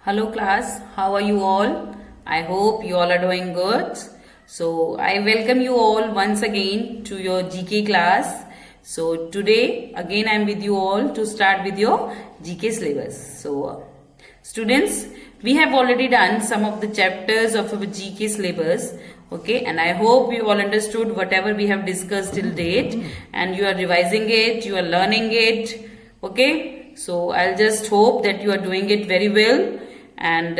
Hello class, how are you all? I hope you all are doing good. So I welcome you all once again to your GK class. So today again I am with you all to start with your GK syllabus. So students, we have already done some of the chapters of our GK syllabus. Okay, and I hope you all understood whatever we have discussed till date and you are revising it, you are learning it. Okay, so I'll just hope that you are doing it very well and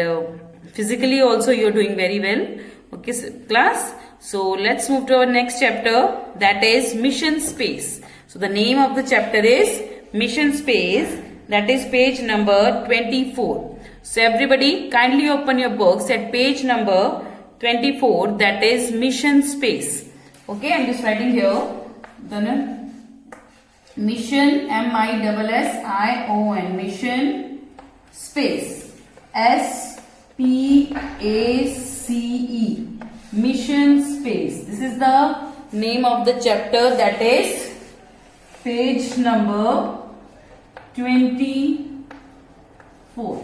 physically also you are doing very well. Okay, so class, so let's move to our next chapter, that is Mission Space. So the name of the chapter is Mission Space, that is page number 24. So everybody kindly open your books at page number 24, that is Mission Space. Okay, I'm just writing here the Mission, MISSION, Mission Space, SPACE, Mission Space. This is the name of the chapter, that is page number 24.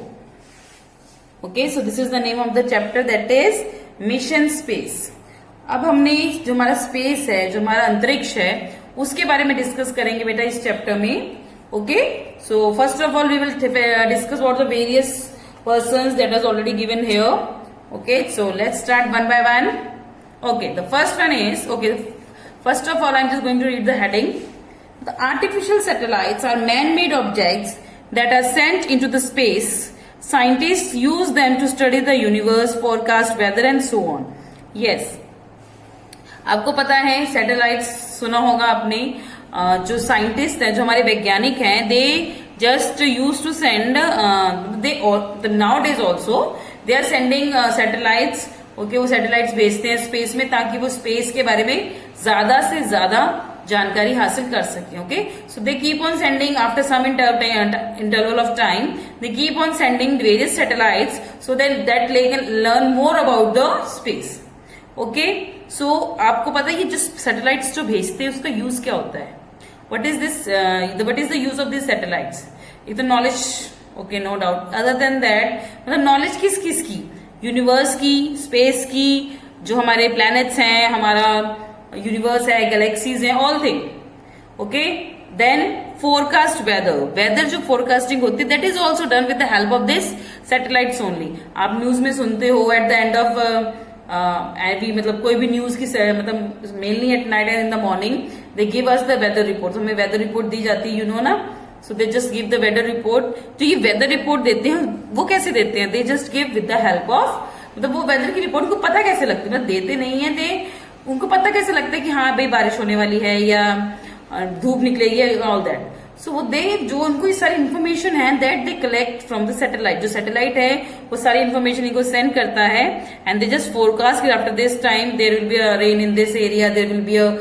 Okay, so this is the name of the chapter, that is mission space. अब हमने जो हमारा space है, जो हमारा अंतरिक्ष है, उसके बारे में डिस्कस करेंगे बेटा इस चैप्टर में. Okay, so first of all we will discuss about the various persons that was already given here. Okay, so let's start one by one. Okay, the first one is, okay, first of all I am just going to read the heading. The artificial satellites are man made objects that are sent into the space. Scientists use them to study the universe, forecast weather and so on. Yes, आपको पता है satellites सुना होगा आपने. जो scientist हैं, जो हमारे वैज्ञानिक हैं, they just use to send, they now days also they are sending satellites. Okay, वो सैटेलाइट्स भेजते हैं स्पेस में ताकि वो स्पेस के बारे में ज्यादा से ज्यादा जानकारी हासिल कर सके. Okay, so they keep on sending after some interval of time, they keep on sending various satellites so that they can learn more about the space. Okay, so आपको पता है ये जो सैटेलाइट्स जो भेजते हैं उसका यूज क्या होता है? What is the use of this satellites? ये तो knowledge. Okay, no doubt. Other than that, मतलब नॉलेज किस किस की? यूनिवर्स की, स्पेस की, जो हमारे प्लैनेट्स हैं, हमारा यूनिवर्स है, गैलेक्सीज हैं, all thing. Okay, then forecast weather. Weather जो फोरकास्टिंग होती है, that is also done with the help of this satellites only. आप न्यूज में सुनते हो एट द एंड ऑफ मतलब कोई भी न्यूज की, मतलब mainly at night and in the morning they give us the weather report. हमें वेदर रिपोर्ट दी जाती है, यू नो ना. So they just give the weather report. जो ये वेदर रिपोर्ट देते हैं वो कैसे देते हैं? They just give with the help of, मतलब वो वेदर की रिपोर्ट को पता कैसे लगती है? मतलब देते नहीं है, दे उनको पता कैसे लगता है कि हाँ भाई बारिश होने वाली है या धूप निकलेगी, ऑल दैट. सो वो दे, जो उनको ये सारी इन्फॉर्मेशन है, that they collect from the satellite. जो सैटेलाइट है वो सारी इन्फॉर्मेशन इनको सेंड करता है and they just forecast after this time there will be a rain in this area, there will be a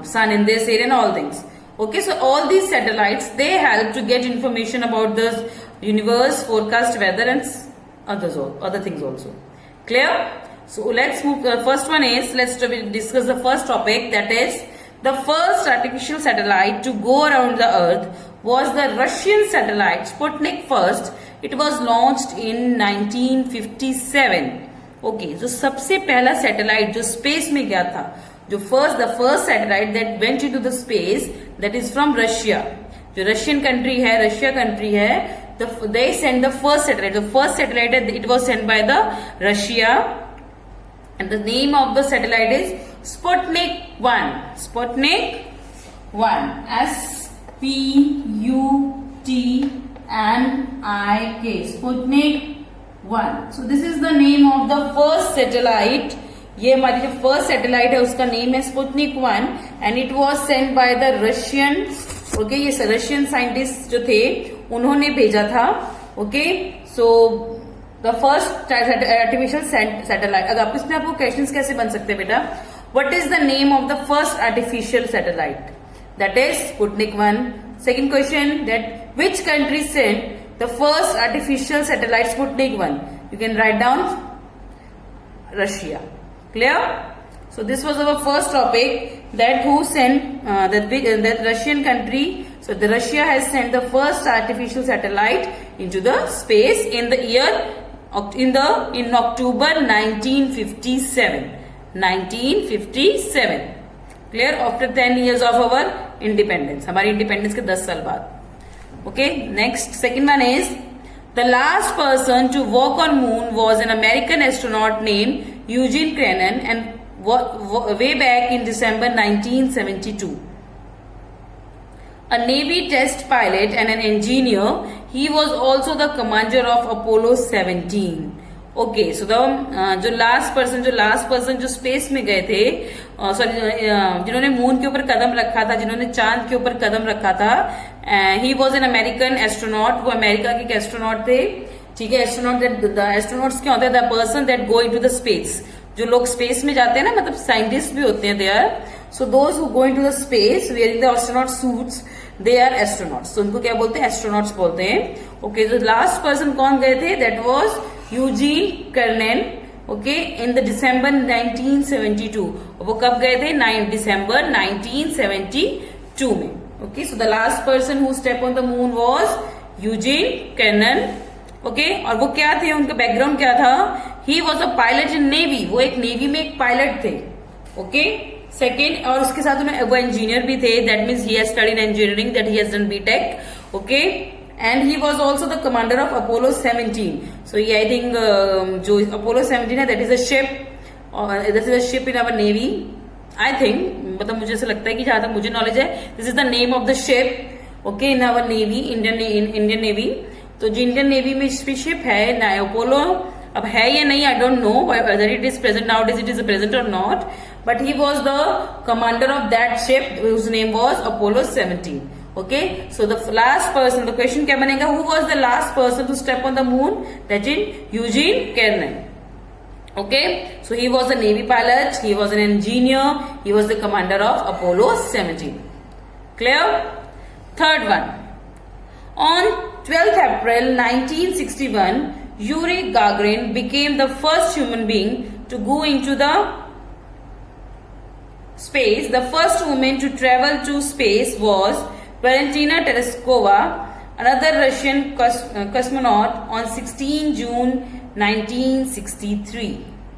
sun in this area and all things. Okay, so all these satellites, they help to get information about the universe, forecast weather and other things also. Clear? So let's move. The first one is, let's discuss the first topic, that is the first artificial satellite to go around the earth was the Russian satellite Sputnik first. It was launched in 1957. Okay, जो सबसे पहला satellite जो space में गया था, जो the first satellite that went into the space, that is from Russia. जो Russian country है, रशिया कंट्री है, they sent the first satellite. The first satellite, it was sent by the Russia. And the name of the satellite is Sputnik 1. Sputnik 1. SPUTNIK. Sputnik 1. So this is the name of the first satellite. ये हमारी जो first satellite है उसका name है Sputnik 1 and it was send by the Russian. Okay, ये Russian scientist जो थे उन्होंने भेजा था. Okay, so the first artificial satellite. अगर आप इसमें आपको क्वेश्चंस कैसे बन सकते हैं बेटा? What is the name of the first artificial satellite? That is Sputnik 1. Second question, that which country sent the first artificial satellite Sputnik 1? You can write down Russia. Clear? So this was our first topic, that who sent that Russian country So the Russia has sent the first artificial satellite into the space in October 1957. 1957. Clear? After 10 years of our independence. हमारी independence के 10 साल बाद. Okay. Next, second one is the last person to walk on moon was an American astronaut named Eugene Cernan, and way back in December 1972. A Navy test pilot and an engineer, he was also the commander of Apollo 17. Okay, so जो last person जो space में गए थे, जिन्होंने moon के ऊपर कदम रखा था, जिन्होंने चांद के ऊपर कदम रखा था, he was an American astronaut. वो अमेरिका के एस्ट्रोनॉट थे. ठीक है. एस्ट्रोनॉट्स क्या होते हैं? The person that go into the space. जो लोग स्पेस में जाते हैं ना, मतलब साइंटिस्ट भी होते हैं they are. So those who go into the space wearing the astronaut suits, they are astronauts. तो उनको क्या बोलते हैं? एस्ट्रोनॉट्स बोलते हैं. ओके, जो लास्ट पर्सन कौन गए थे? That was Eugene Cernan. Okay, in the December 1972. वो कब गए थे? December 1972 में. Okay, so the last person who step on the moon was Eugene Cernan. Okay, और वो क्या थे? उनका बैकग्राउंड क्या था? He was a pilot in navy. वो एक नेवी में एक पायलट थे. ओके, सेकेंड, और उसके साथ उन्हें वो इंजीनियर भी थे. That means he has studied engineering, that he has done BTech. Okay, and he was also the commander of Apollo 17. So ये आई थिंक जो अपोलो 17 है, that is a ship, this is a ship in our navy. I think, मतलब मुझे ऐसा लगता है कि जहां तक मुझे नॉलेज है, this is the name of the ship. Okay, in our navy, Indian navy. तो जो इंडियन नेवी में शिप है ना अपोलो, अब है या नहीं, I don't know whether it is present now, it is present और not, but he was the commander of that ship whose name was Apollo 17. Okay, so the last person, the question क्या बनेगा? Who was the last person to step on the moon? That is Eugene Cernan. Okay, so he was a Navy pilot, he was an engineer, he was the commander of Apollo 17. Clear? Third one. On 12th April 1961, Yuri Gagarin became the first human being to go into the space. The first woman to travel to space was Valentina Tereshkova, another Russian cosmonaut, on 16 June 1963.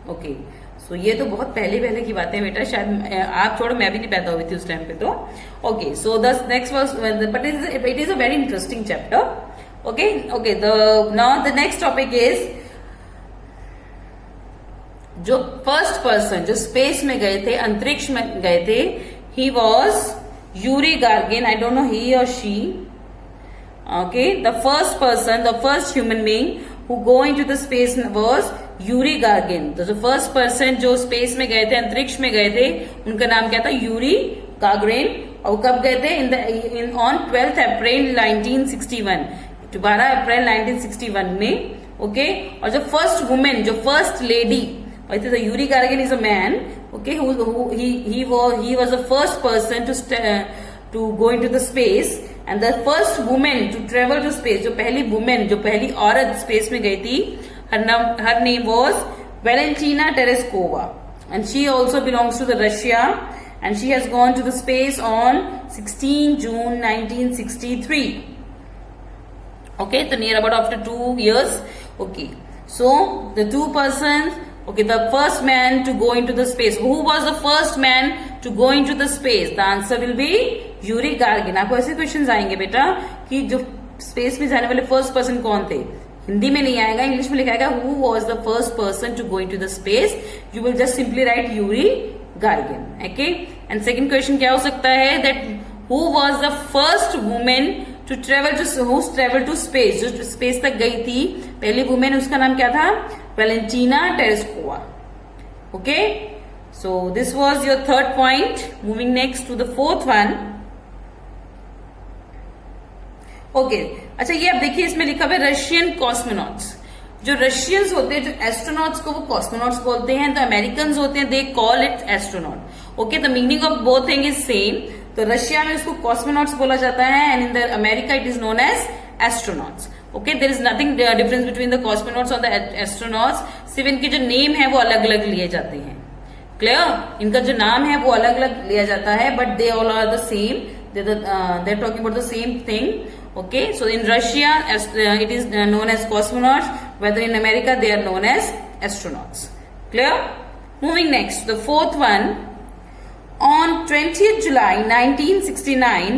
Okay, सो ये तो बहुत पहले की बात है बेटा. शायद आप छोड़ो, मैं भी नहीं पैदा हुई थी उस टाइम पे. तो okay, so the next was, but it is a very interesting chapter. Okay, now the next topic is जो फर्स्ट पर्सन जो स्पेस में गए थे, अंतरिक्ष में गए थे, he was Yuri Gagarin. I don't know he और she. Okay, the first person, the first human being who go into the space was Yuri Gagarin. तो जो फर्स्ट पर्सन जो स्पेस में गए थे, अंतरिक्ष में गए थे, उनका नाम क्या था? Yuri Gagarin. और कब गए थे? On 12th April 1961. 12 अप्रैल 1961 में. ओके, और जो फर्स्ट वुमेन, जो फर्स्ट लेडी, वैसे तो Yuri Gagarin is a man. Okay, he was the first person to go into the space. And the first woman to travel to space, जो पहली woman, जो पहली औरत स्पेस में गई थी, her name was Valentina Tereshkova, and she also belongs to the Russia, and she has gone to the space on 16 June 1963. Okay, so near about after 2 years. Okay, so the two persons. Okay, the first man to go into the space. Who was the first man to go into the space? The answer will be Yuri Gagarin. आपको ऐसे questions आएंगे बेटा कि जो space में जाने वाले first person कौन थे. हिंदी में नहीं आएगा, इंग्लिश में लिखा आएगा who was the first person to go into the space. You will just simply write Yuri Gagarin. Okay, and second question क्या हो सकता है? That who was the first women to travel to space. जो space तक गई थी पहली women, उसका नाम क्या था? Valentina Tereshkova. Okay, so this was your third point. Moving next to the fourth one. Okay, अच्छा ये अब देखिए, इसमें लिखा हुआ है रशियन कॉस्मोनॉट्स. जो रशियंस होते हैं, जो एस्ट्रोनॉट्स को वो कॉस्मोनॉट्स बोलते हैं. तो अमेरिकन होते हैं, they call it astronaut. Okay, the meaning of both thing is same. तो रशिया में उसको कॉस्मोनॉट्स बोला जाता है, and in the America it is known as astronauts. Okay, there is nothing difference between the cosmonauts और the astronauts. सिर्फ इनके जो नेम है वो अलग अलग लिए जाते हैं. क्लियर? इनका जो नाम है वो अलग अलग लिया जाता है, but they all are the same, they are talking about the same thing. Okay, so in Russia, it is known as cosmonauts. Whether in America, they are known as astronauts. Clear? Moving next, the fourth one. On 20th July 1969,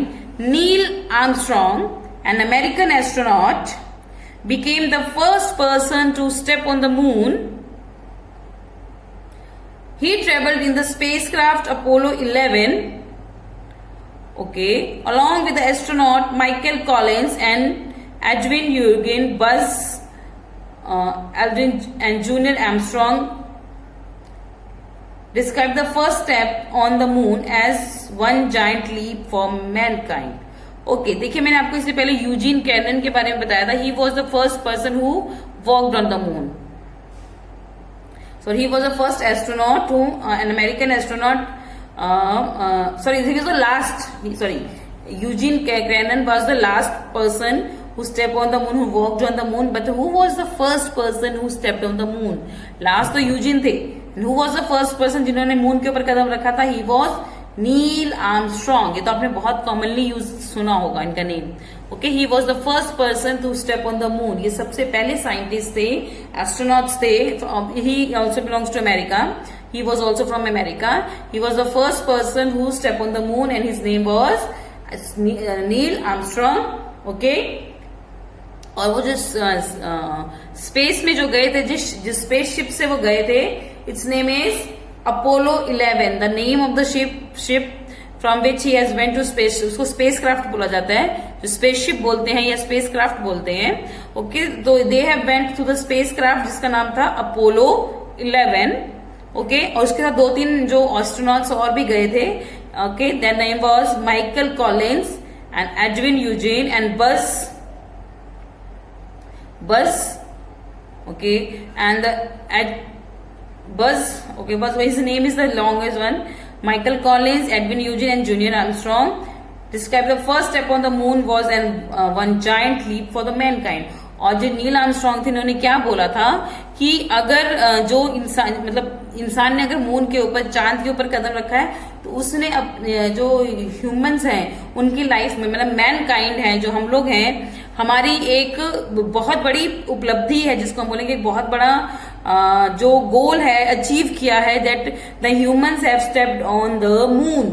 Neil Armstrong, an American astronaut, became the first person to step on the moon. He traveled in the spacecraft Apollo 11. Okay, along with the astronaut Michael Collins and Edwin Eugene, Buzz Aldrin and Junior Armstrong described the first step on the moon as one giant leap for mankind. Okay, देखिए मैंने आपको इससे पहले Eugene cannon के बारे में बताया था. He was the first person who walked on the moon. So he was the first astronaut who an American astronaut. He was the last. Eugene Cernan was the last person who stepped on the moon, who walked on the moon. But who was the first person who stepped on the moon? Last तो Eugene थे. Who was the first person जिन्होंने moon के ऊपर कदम रखा था? He was Neil Armstrong. ये तो आपने बहुत कॉमनली यूज सुना होगा इनका name. Okay, he was the first person to step on the moon. ये सबसे पहले साइंटिस्ट थे, एस्ट्रोनॉट्स थे. He also belongs to America. He was also from America. He was the first person who stepped on the moon, and his name was Neil Armstrong. Okay. और वो जो space में जो गए थे, जिस स्पेसशिप से वो गए थे, its name is Apollo 11. The name of the ship from which he has went to space. उसको spacecraft बोला जाता है. जो spaceship बोलते हैं या spacecraft बोलते हैं. Okay, तो they have went to the spacecraft जिसका नाम था Apollo 11. ओके, और उसके साथ 2-3 जो एस्ट्रोनॉट्स और भी गए थे. Okay, their name was Michael Collins and Edwin Eugene and Buzz. Okay, and Buzz his name is the longest one. Michael Collins, Edwin Eugene and junior Armstrong describe the first step on the moon was an one giant leap for the mankind. और जो Neil Armstrong थे, इन्होंने क्या बोला था कि अगर जो इंसान ने अगर मून के ऊपर, चांद के ऊपर कदम रखा है, तो उसने जो ह्यूमंस हैं उनकी लाइफ में, मतलब मैन काइंड है, जो हम लोग हैं, हमारी एक बहुत बड़ी उपलब्धि है, जिसको हम बोलेंगे एक बहुत बड़ा जो गोल है अचीव किया है, that the humans have stepped on the moon.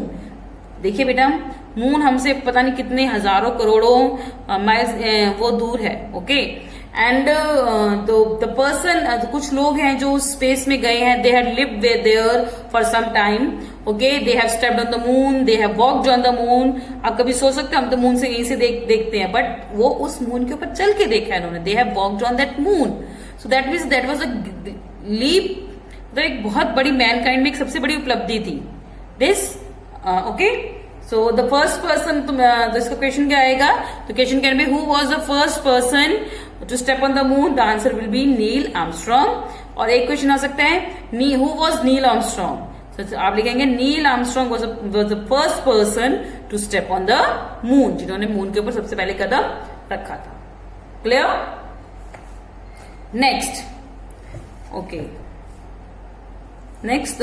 देखिए बेटा, मून हमसे पता नहीं कितने हजारों करोड़ों माइल्स वो दूर है. ओके, एंड द पर्सन, कुछ लोग हैं जो स्पेस में गए हैं, they had lived there for some time. Okay, they have stepped on the moon, they have walked on the moon. आप कभी सोच सकते हैं हम तो मून से यहीं से देखते हैं, बट वो उस मून के ऊपर चल के देखा है उन्होंने. They have walked on that moon. So that means that was a leap. तो एक बहुत बड़ी मैनकाइंड में एक सबसे बड़ी उपलब्धि थी this. Okay, so the first person, इसका क्वेश्चन क्या आएगा? तो question can be who was the first person to step on the moon. The answer will be Neil Armstrong. और एक क्वेश्चन आ सकता है, हु वाज नील आर्मस्ट्रॉन्ग. तो आप लिखेंगे Neil Armstrong was the first person to step on the moon, जिन्होंने moon के ऊपर सबसे पहले कदम रखा था. Clear? Next. Okay, next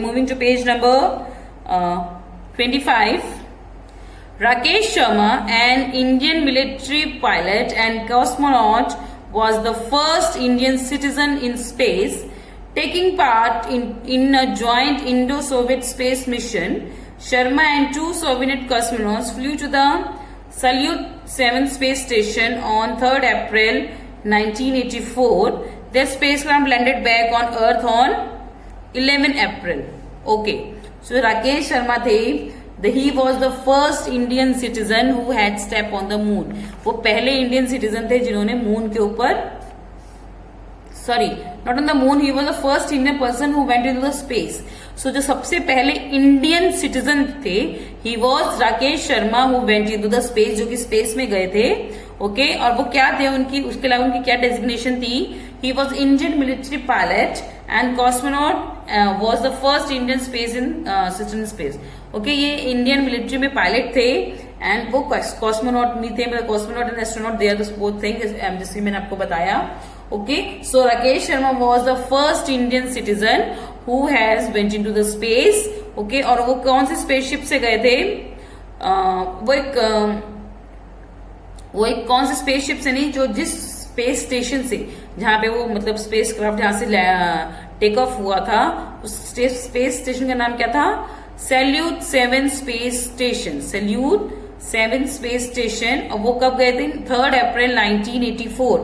moving to page number 25. Rakesh Sharma, an Indian military pilot and cosmonaut, was the first Indian citizen in space, taking part in a joint Indo-Soviet space mission. Sharma and 2 Soviet cosmonauts flew to the Salyut 7 space station on 3rd April 1984. Their spacecraft landed back on Earth on 11 April. Okay. So Rakesh Sharma थे, he was the first Indian citizen who had stepped on the moon. वो पहले Indian citizen थे जिन्होंने moon के ऊपर, not on the moon, he was the first Indian person who went into the space. So जो सबसे पहले Indian citizen थे, he was Rakesh Sharma who went into the space, जो कि स्पेस में गए थे. ओके, और वो क्या थे उनकी, उसके अलावा उनकी क्या डेजिग्नेशन थी? He was Indian military pilot and cosmonaut was the first Indian space in citizen space. Okay, ये इंडियन मिलिट्री में पायलट थे एंड वो कॉस्मोनॉट भी थे. मतलब cosmonaut and astronaut, they are the both things, जैसे मैंने आपको बताया. Okay, so Rakesh Sharma was the first Indian citizen who has went into the space. Okay, और वो कौन सी स्पेसशिप से गए थे? वो एक कौन सी स्पेसशिप से नहीं, जो जिस स्पेस स्टेशन से, जहां पे वो मतलब स्पेस क्राफ्ट जहां से टेक ऑफ हुआ था, उस स्पेस स्टेशन का नाम क्या था? Salute 7 space station. Salute 7 space station. और वो कब गए थे? 3 अप्रैल 1984।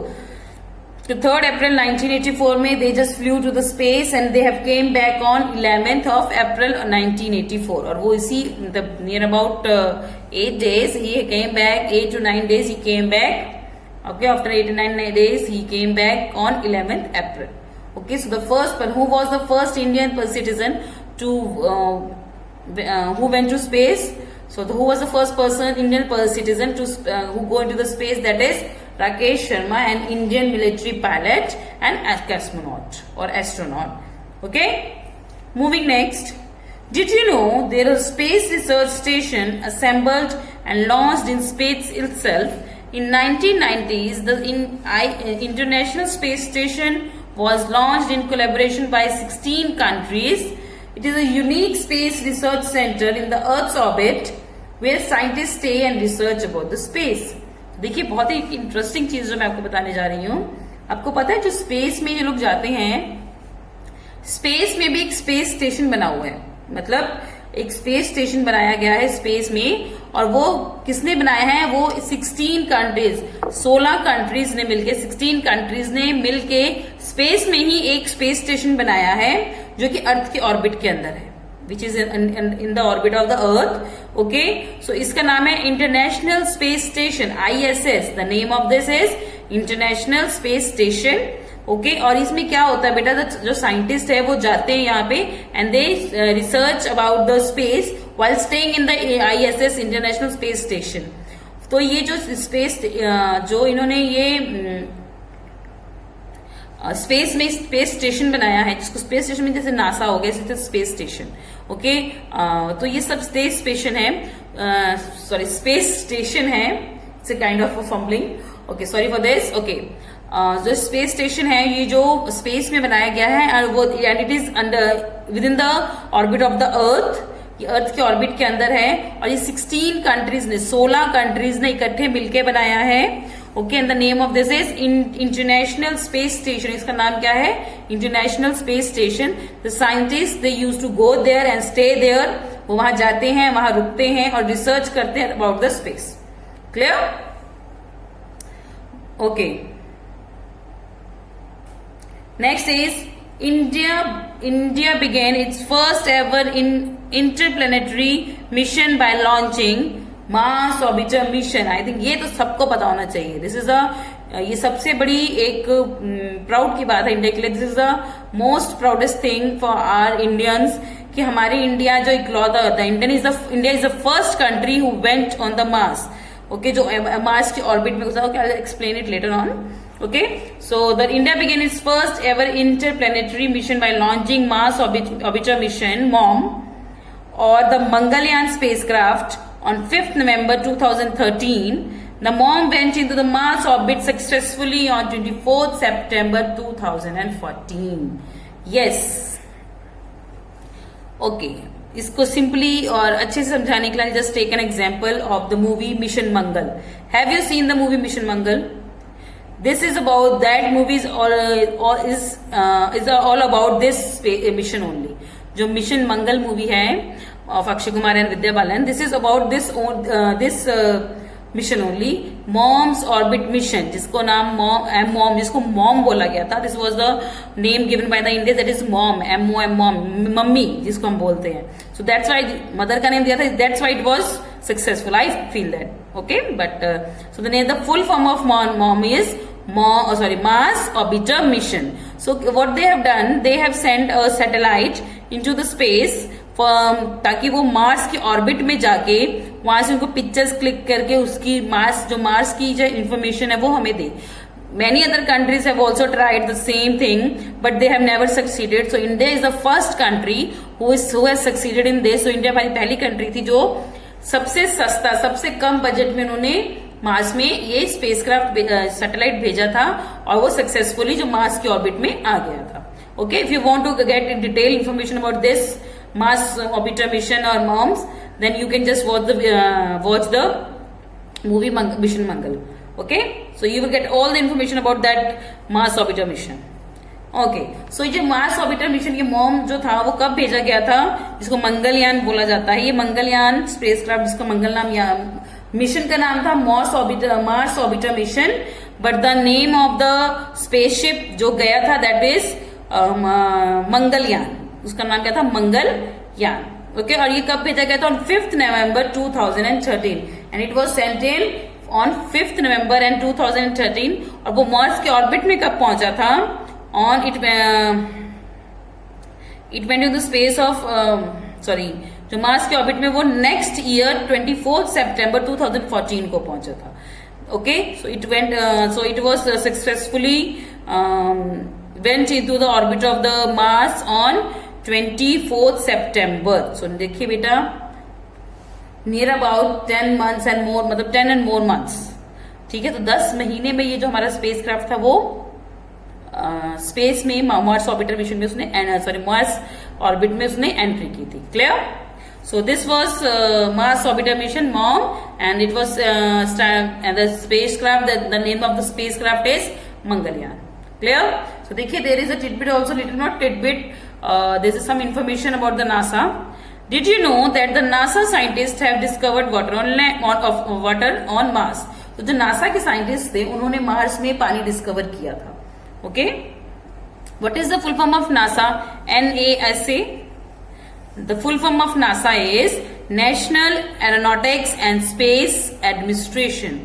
तो 3 अप्रैल 1984 में they just flew to the space and they have came back on 11th of April 1984। और वो इसी मतलब नियर अबाउट 8 days ही केम बैक, 8 to 9 days ही came back. Okay, after 8 to 9 days he came back on 11th April. Okay, so the first one, who was the first Indian citizen to who went to space? So who was the first person, Indian citizen to who go into the space? That is Rakesh Sharma, an Indian military pilot and cosmonaut or astronaut. Okay, moving next. Did you know there is a space research station assembled and launched in space itself? In 1990s, the International Space Station was launched in collaboration by 16 countries. It is a unique space research center in the Earth's orbit where scientists stay and research about the space. देखिए, बहुत ही interesting चीज जो मैं आपको बताने जा रही हूँ। आपको पता है, जो स्पेस में जो लोग जाते हैं, स्पेस में भी एक स्पेस स्टेशन बना हुआ है। मतलब एक स्पेस स्टेशन बनाया गया है स्पेस में, और वो किसने बनाया है? वो 16 कंट्रीज, 16 कंट्रीज ने मिलके, 16 कंट्रीज ने मिलके स्पेस में ही एक स्पेस स्टेशन बनाया है, जो कि अर्थ के ऑर्बिट के अंदर है, which is in the orbit of the earth. Okay, so इसका नाम है international space station, ISS। The name of this is international space station. Okay, और इसमें क्या होता है बेटा? जो साइंटिस्ट है वो जाते हैं यहाँ पे and they research about the space while staying in the ISS international space station. तो ये जो स्पेस जो इन्होंने ये स्पेस में स्पेस स्टेशन बनाया है, जिसको स्पेस स्टेशन में जैसे नासा हो गया, जैसे स्पेस स्टेशन। ओके, तो ये सब स्पेस स्टेशन है, सॉरी स्पेस स्टेशन है। It's a kind of fumbling. Okay, sorry for this. Okay, जो स्पेस स्टेशन है ये जो स्पेस में बनाया गया है, और वो and it is under with in the orbit of the अर्थ। ये अर्थ के ऑर्बिट के अंदर है, और ये 16 कंट्रीज ने, 16 कंट्रीज ने इकट्ठे मिलके बनाया है। Okay, and the name of this is international space Station. इसका नाम क्या है? International space Station. The scientist they use to go there and stay there. वो वहां जाते हैं, वहां रुकते हैं और रिसर्च करते हैं about the space. Clear? Okay, next is India began its first ever interplanetary mission by launching Mars Orbiter mission. I think ये तो सबको पता होना चाहिए। This is ये सबसे बड़ी एक प्राउड की बात है इंडिया के लिए। This is the most proudest thing for our Indians, कि हमारी इंडिया जो इकलौता होता है, India is the first country who went on the Mars. Okay, जो मार्स की ऑर्बिट में घुसा। Okay, I will explain it later on. Okay, so the India began its first ever interplanetary mission by launching Mars Orbiter mission (MOM) or the Mangalyaan spacecraft on 5th November 2013. The MOM went into the Mars orbit successfully on 24th September 2014. Yes. Okay, इसको simply और अच्छे से समझाने के लिए just take an example of the movie Mission Mangal. Have you seen the movie Mission Mangal? This is about that movie is all about this mission only. जो mission Mangal movie है of Akshay Kumar and Vidya Balan, this is about this mission only, mom's orbit mission, जिसको नाम MOM जिसको MOM बोला गया था। This was the name given by the India, that is MOM, MOM, MOM, mummy जिसको हम बोलते हैं। सो दैट्स व्हाई मदर का नेम दिया था, that's why it was successful, I feel that. Okay, but so the full form of mom is Mars Orbiter mission. So what they have done, they have sent a satellite into the space ताकि वो Mars की orbit में जाके वहां से उनको pictures click करके उसकी मार्स की जो इंफॉर्मेशन है वो हमें दे। Many other countries have also tried the same thing, but they have never succeeded. So India is the first country who has succeeded in this. So India हमारी पहली country थी जो सबसे सस्ता, सबसे कम बजट में उन्होंने मार्स में ये स्पेसक्राफ्ट सैटेलाइट भेजा था, और वो सक्सेसफुली जो मार्स की ऑर्बिट में आ गया था। Okay, if you want to get detailed information about this Mars Orbiter mission or MOMS, then you can just watch the movie Mission Mangal. Okay, so you will get all the information about that Mars Orbiter mission. Okay so ये Mars orbiter mission ये mom जो था वो कब भेजा गया था, जिसको मंगलयान बोला जाता है। ये मंगलयान स्पेसक्राफ्ट जिसका मंगल नाम या मिशन का नाम था Mars orbiter mission, but the name of the spaceship जो गया था दैट इज मंगलयान। उसका नाम क्या था? मंगलयान। ओके, और ये कब भेजा गया था? On 5th November 2013 and it was sent in on 5th November and 2013। और वो मार्स के ऑर्बिट में कब पहुंचा था? On it went into the space of जो मार्स के ऑर्बिट में वो नेक्स्ट ईयर 24 September 2014 को पहुंचा था। Okay, so it was successfully went into the orbit of the Mars on 24th September। सो देखिए बेटा, near about 10 months and more, मतलब 10 and more months। ठीक है, तो 10 महीने में ये जो हमारा स्पेस क्राफ्ट था वो स्पेस में मार्स ऑर्बिटर मिशन में उसने मार्स ऑर्बिट में उसने एंट्री की थी। Clear? So this was Mars orbiter mission MOM and it was the spacecraft, the name of the spacecraft is Mangalyaan. Clear? So देखिए, there is a tidbit also, little not tidbit, this is some information about the NASA. Did you know that the NASA scientist have discovered water on Mars? तो जो NASA के scientist थे उन्होंने Mars में पानी discover किया था। Okay, what is the full form of NASA? NASA. The full form of NASA is National Aeronautics and Space Administration.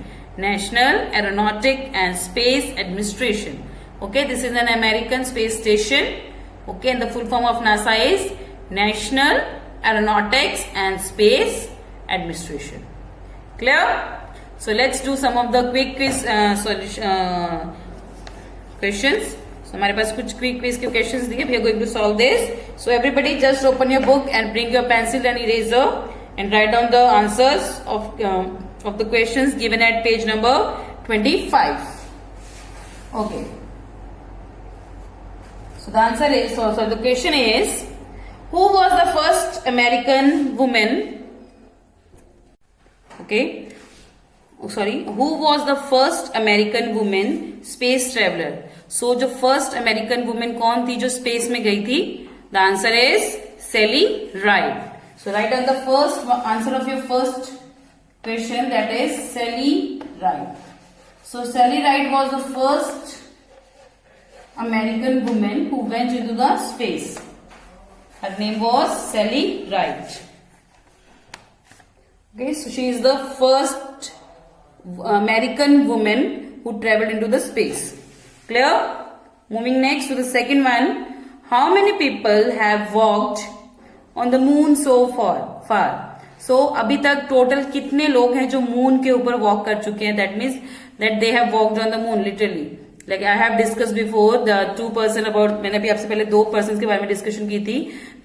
National Aeronautic and Space Administration. Okay, this is an American space station. Okay, and the full form of NASA is National Aeronautics and Space Administration. Clear? So let's do some of the quick quiz questions. So हमारे पास कुछ quick quiz के questions दिए, we are going to solve this. So everybody just open your book and bring your pencil and eraser and write down the answers of the questions given at page number 25. Okay. So the answer is, so the question is, who was the first American woman? Okay. Who was the first American woman space traveler? So जो first American woman कौन थी जो space में गई थी? The answer is Sally Ride. So write down the first answer of your first question, that is Sally Ride. So Sally Ride was the first American woman who went into the space. Her name was Sally Ride. Okay, so she is the first American woman who traveled into the space. Clear? Moving next to the second one. How many people have walked on the moon so far? So अभी तक total कितने लोग हैं जो moon के ऊपर walk कर चुके हैं? That means that they have walked on the moon literally. Like I have discussed before the 2 person about, मैंने अभी आपसे पहले 2 persons के बारे में डिस्कशन की थी.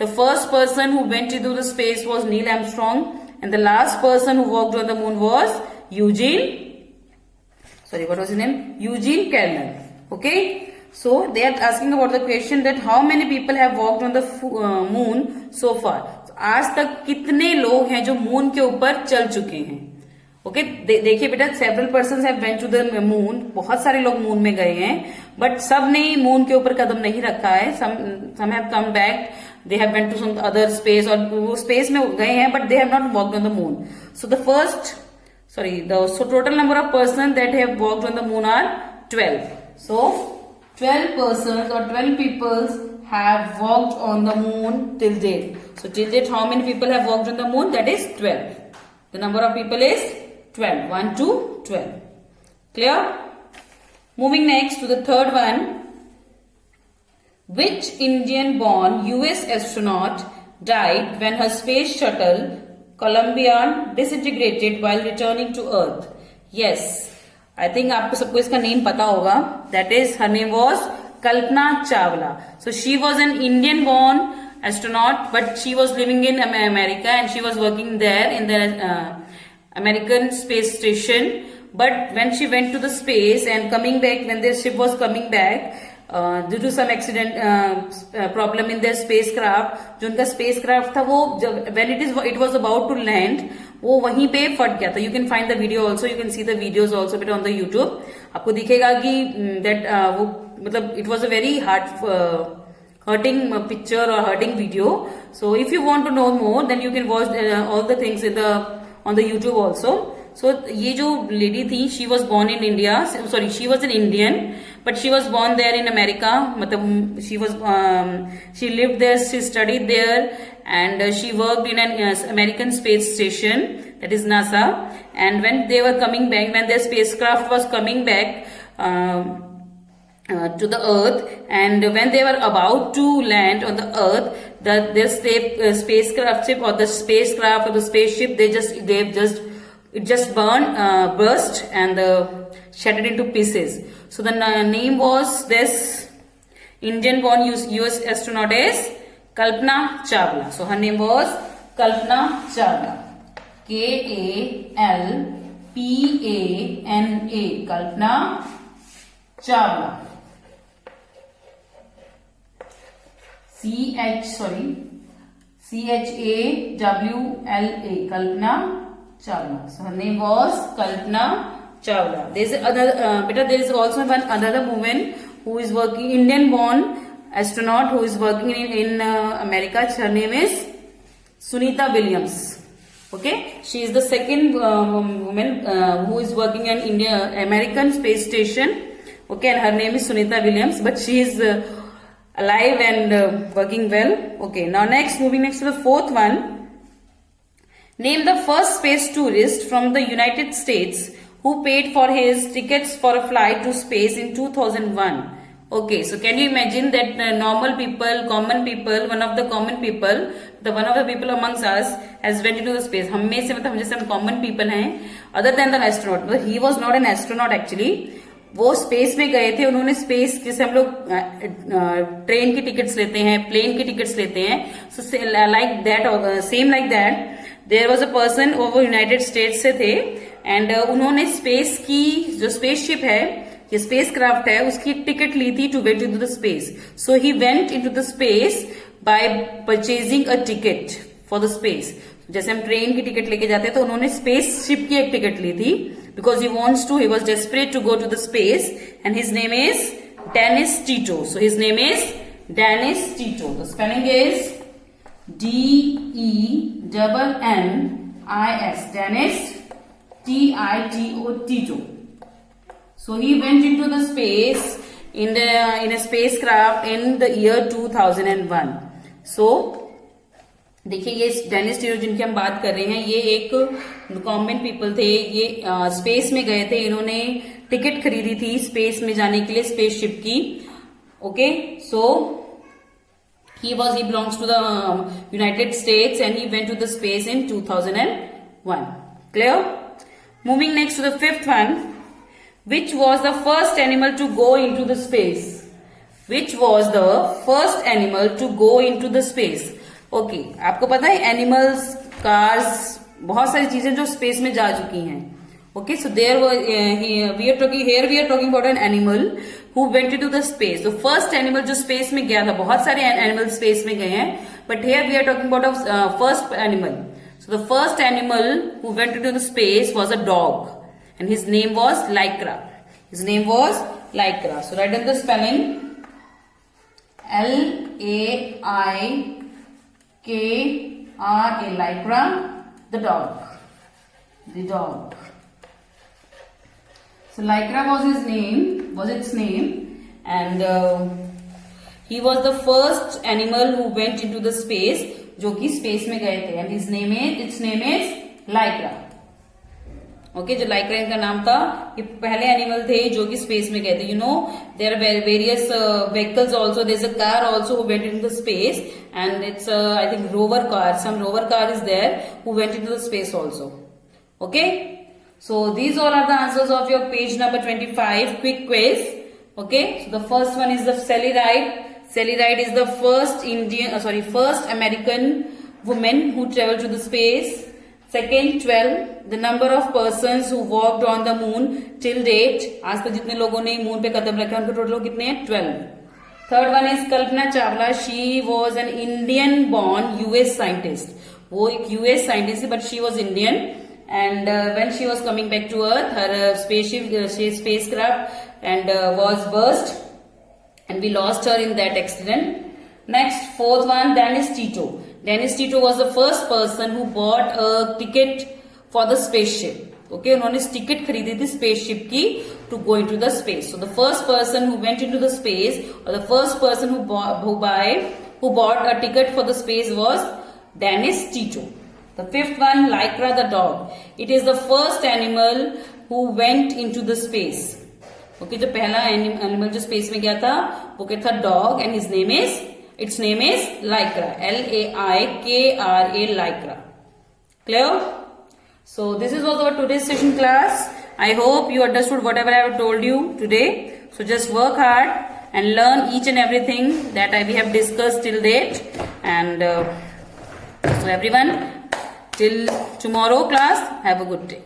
The first person who went into the space was Neil Armstrong and the last person who walked on the moon was what was his name? Eugene Cernan. Okay, so they are asking about the question that how many people have walked on the moon so far. So, आज तक कितने लोग हैं जो moon के ऊपर चल चुके हैं? ओके, देखिए बेटा, several persons have went to the moon, बहुत सारे लोग मून में गए हैं, बट सब ने मून के ऊपर कदम नहीं रखा है. Some have come back, they have went to some other space, और वो स्पेस में गए हैं but they have not walked on the moon. So the total number of persons that have walked on the moon are 12. So 12 persons or 12 people have walked on the moon till date. So till date, how many people have walked on the moon? That is 12. The number of people is 12. 1 to 12. Clear? Moving next to the third one. Which Indian-born US astronaut died when her space shuttle Columbia disintegrated while returning to Earth? Yes, I think आपको सबको इसका name पता होगा. That is, her name was Kalpana Chawla. So she was an Indian-born astronaut, but she was living in America and she was working there in the American space station. But when she went to the space and coming back, when the ship was coming back, due to some accident problem in their spacecraft, जो उनका spacecraft था वो जब when it was about to land वो वहीं पे फट गया था. You can find the video also, you can see the videos also बेटा ऑन द यूट्यूब. आपको दिखेगा कि दैट वो मतलब it was a very hurting picture or hurting video. So if you want to know more, then you can watch all the things on the YouTube also. So ये जो lady थी, she was born in India. Sorry, she was an Indian, but she was born there in America. मतलब she lived there, she studied there, and she worked in an American space station, that is NASA. And when they were coming back, when their spacecraft was coming back to the Earth, and when they were about to land on the Earth, their spacecraft ship or the spacecraft or the spaceship, it just burst and shattered into pieces. So the name was this Indian-born US astronaut is Kalpana Chawla. So her name was Kalpana Chawla. Kalpana, Kalpana Chawla. Chawla, Kalpana Chawla. So her name was Kalpana Chawla. There is also another woman who is working, Indian-born astronaut who is working in America. Her name is Sunita Williams. Okay, she is the second woman who is working in American space station. Okay, and her name is Sunita Williams, but she is alive and working well. Okay, now moving next to the fourth one. Name the first space tourist from the United States who paid for his tickets for a flight to space in 2001. Okay, so can you imagine that normal people, common people, one of the people amongst us has went into the space. हम में से मतलब हम जैसे हम common people हैं, other than the astronaut. But he was not an astronaut actually. वो space में गए थे. उन्होंने स्पेस जैसे हम लोग ट्रेन की टिकट्स लेते हैं, प्लेन की टिकट्स लेते हैं, so like that, same like that there was a person वो यूनाइटेड स्टेट्स से थे, एंड उन्होंने स्पेस की जो स्पेसशिप है, ये स्पेस क्राफ्ट है, उसकी टिकट ली थी to went into the space. So he went into the space by purchasing a ticket for the space. जैसे हम ट्रेन की टिकट लेके जाते हैं, तो उन्होंने स्पेस शिप की एक टिकट ली थी, because he was desperate to go to the space, and his name is Dennis Tito. So his name is Dennis Tito. The spelling is DENNIS, Dennis, TITO, Tito. So he went into the space in a spacecraft in the year 2001. So देखिए ये Dennis टीटो जिनकी हम बात कर रहे हैं, ये एक कॉमन पीपल थे. ये स्पेस में गए थे, इन्होंने टिकट खरीदी थी स्पेस में जाने के लिए, स्पेसशिप की. Okay, so he belongs to the United States and he went to the space in 2001. Clear? Moving next to the fifth one. Which was the first animal to go into the space? Which was the first animal to go into the space? Okay, आपको पता है animals, cars, बहुत सारी चीजें जो space में जा चुकी हैं. Okay, so there we are talking about an animal who went into the space. तो फर्स्ट एनिमल जो स्पेस में गया था, बहुत सारे एनिमल स्पेस में गए हैं, but here we are talking about first animal. So the first animal who went into the space was a dog, and his name was Lycra. His name was Lycra. So write down the spelling LAIKRA, Lycra, the dog. So Lycra was its name, and he was the first animal who went into the space, जो कि space में गए थे, and its name is Lycra. Okay, जो Lycra इनका नाम था, ये पहले एनिमल थे जो कि स्पेस में गए थे. You know there are various vehicles also, there is a car also who went into the space, and it's I think rover car, some rover car is there who went into the space also. Okay, so these all are the answers of your page number 25 quick quiz. Okay, so the first one is the Sally Ride. Sally Ride is the first American woman who traveled to the space. Second, 12. The number of persons who walked on the moon till date. आज तक जितने लोगों ने moon पे कदम रखे उनके total कितने हैं? 12. Third one is Kalpana Chawla. She was an Indian born US scientist. वो एक यूएस साइंटिस्ट है, but she was Indian. And when she was coming back to earth, her spacecraft and was burst, and we lost her in that accident. Next, fourth one, Dennis Tito. Dennis Tito was the first person who bought a ticket for the spaceship. Okay, उन्होंने ticket खरीदी थी spaceship की to go into the space. So the first person who went into the space, or the first person who bought a ticket for the space was Dennis Tito. The fifth one, Lycra the dog. It is the first animal who went into the space. Okay, जो पहला animal जो space में गया था वो क्या था? Dog. And its name is Lycra. Laikra. Lycra. Clear? So this was our today's session class. I hope you understood whatever I have told you today. So just work hard and learn each and everything that we have discussed till date. And so everyone, till tomorrow class, have a good day.